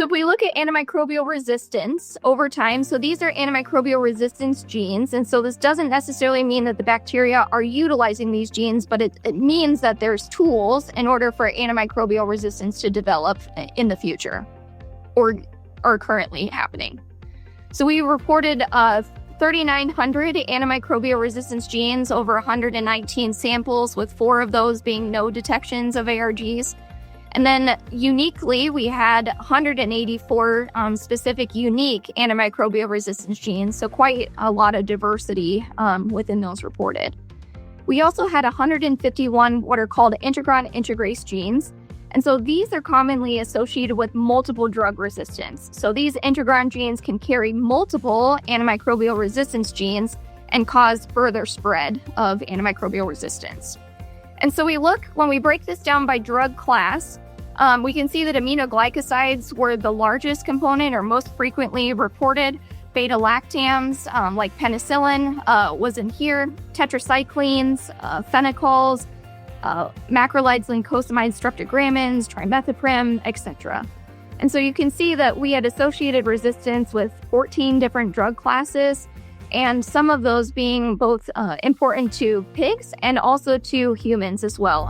So if we look at antimicrobial resistance over time, so these are antimicrobial resistance genes. And so this doesn't necessarily mean that the bacteria are utilizing these genes, but it means that there's tools in order for antimicrobial resistance to develop in the future or are currently happening. So we reported 3,900 antimicrobial resistance genes over 119 samples, with 4 of those being no detections of ARGs. And then uniquely, we had 184 specific unique antimicrobial resistance genes, so quite a lot of diversity within those reported. We also had 151 what are called Integron integrase genes. And so these are commonly associated with multiple drug resistance. So these Integron genes can carry multiple antimicrobial resistance genes and cause further spread of antimicrobial resistance. And so when we break this down by drug class, we can see that aminoglycosides were the largest component or most frequently reported. Beta-lactams, like penicillin, was in here, tetracyclines, phenols, macrolides, lincosamides, streptogramins, trimethoprim, etc. And so you can see that we had associated resistance with 14 different drug classes, and some of those being both important to pigs and also to humans as well.